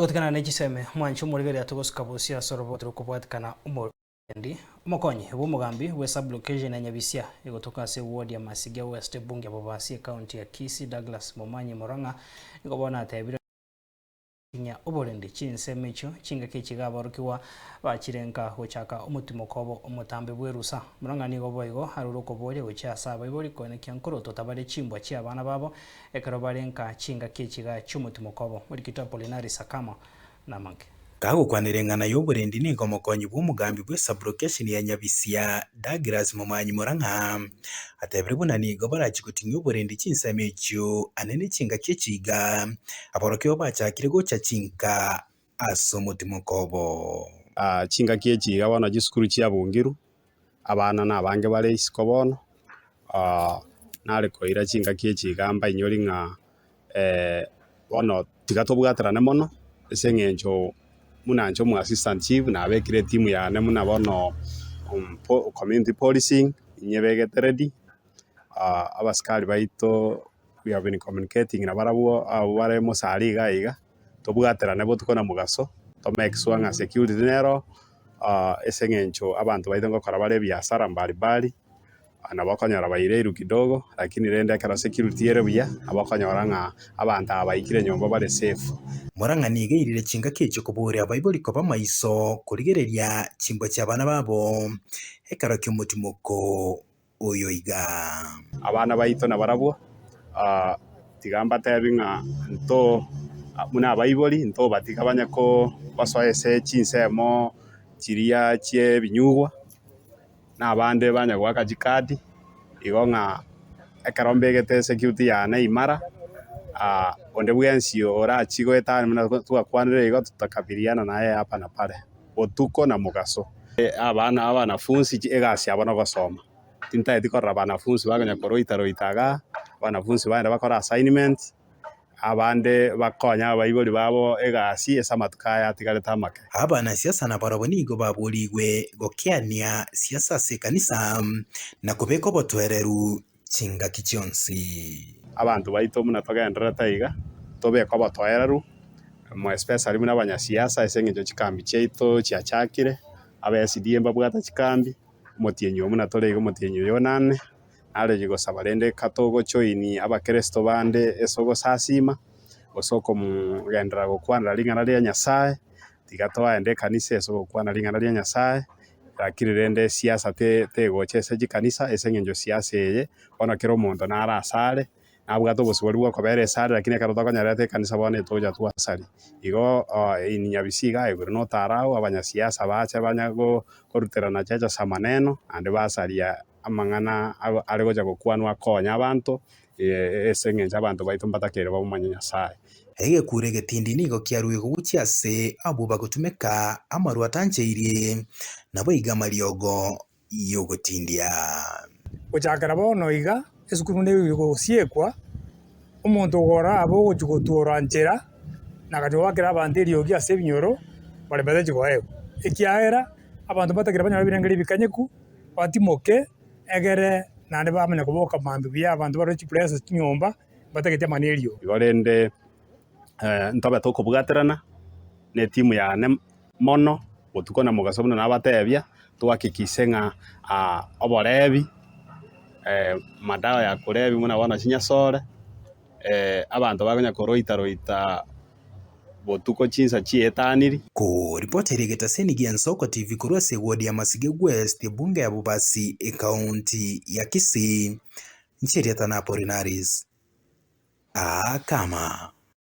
Gotikana na giseme mwancho murigere atugosukabusia sorobotro kubwatikana umurendi umukonyi bw'umugambi we sublocation ya Nyabisia igotoka se ward ya Masiga West bunge babasi county ya Kisii Douglas Momanyi Moranga igobona atebire nya uburendi chinseme icho chinga kichigabarukiwa bachirenga gochaka umutimo kobo umutambe bwerusa Moranga nigo boigo haruruko boye gochasa baibori kone kyankoro totabare chimbwa chia abana babo ekero barenka chinga kichiga chumutimo kobo muri Apolinary Sakama na manke Kagukwanirengana y'uburendi ni ngomokonyi bw'umugambi bwe sublocation ya Nyabisia Douglas Momanyi Moranga atebire bunanigo barachigutinya uburendi chinseme icho anene chinga kichiga aborokyo bachakire gocha chinga asomutimo kobo chinga kichiga bona gisukuru chia bungiru abana na bange bare isiko bono nare koira chinga kichiga mba inyori nga bono tigatobwaterane mono eseng'encho munancho mu assistant chief na abekire timu yane muna bono community policing nyebegete ready abaskari baito we have been communicating na barabo bare musari iga tobwaterane botukona mugaso to make sure nga security nero eseng'encho abantu baito ngokora bare biasara mbali anabakonyora baireru kidogo lakini rende kara security yere buya abakonyora nga abantu abaikire nyomba bare safe Moranga nigeirire chinga kicho kubure abaibori koba maiso kurigereria chimbo cha bana babo ekaro ky'umutimoko oyo iga abana baito na barabwo tigamba tebinga nto muna abaibori nto batigabanya ko basoese chinsemo chiria chie binyugwa na abande banya gwaka jikadi igonga ekarombegete security yane imara onde bwensio ora chigo etani muna twakwanire igo tutakabiriana naye hapa na pale otuko na mugaso abanafunzi egasi abana gosoma tinta etikora abanafunzi baganya koroitaga abanafunzi baenda bakora assignment abande bakonya abaibori babo egasi esamatukaya tigareta make abana siasa na barabonigo babuligwe gokiania siasa se kanisa na kubeko botwereru chinga kichonsi abantu baito muna togendera taiga tobeko botwereru mo especially muna abanyasiasa eseng'encho chikambi cheito chiachakire abesidi mbabwata chikambi motienyo muna toreigo motienyo yonane nare gosaba rende katogo choini abakristo bande esogo sasima osoko mugendera gokwanira ring'ana ria Nyasaye tigatwaende kanisa esogo kwana ring'ana ria Nyasaye lakini rende siasa tegocha ase chikanisa eseng'encho siasa eye bono kero omonto nara asare nabwate obosibori bwa okobera esare lakini ekero tokonyarete ekanisa bono etocha twasari igo ini Nyabisia iga igore notarao abanyasiasa bache banya koruterana checha ase amaneno ande basaria amang'ana are gocha gokwanwa akonya abanto eseng'encho abanto baito mbatakeire babomanya Nyasaye egekure getindi nigo kiarue guguchia ase abo bagotumeka amaru atancheirie nabo iga mariogo yogotindia gochakera bono iga esukuru ne gosiekwa omonto gora abo gochugotura nchera na gachwakera abantu eriogi ase ebinyoro bare batachi goeo ekiaera abantu batakira banya birengeri bikanyeku batimoke egere nande bamenya kuboka mambi bya abantu baro chipresa chinyomba batakete manerio igo rende ntobe tokobwaterana ne timu yane mono otuko na mugaso buna nabatebia twakikise ng'a oborebi madawa ya kurebi muna bona chinyasore abantu baganya koroita botuko chinsa chietaniri ko ripoti Getaseni Giansoko TV kurwa se ward ya Masiga West bunge ya Bubasi county ya Kisii nchini ya Apolinary Sakama.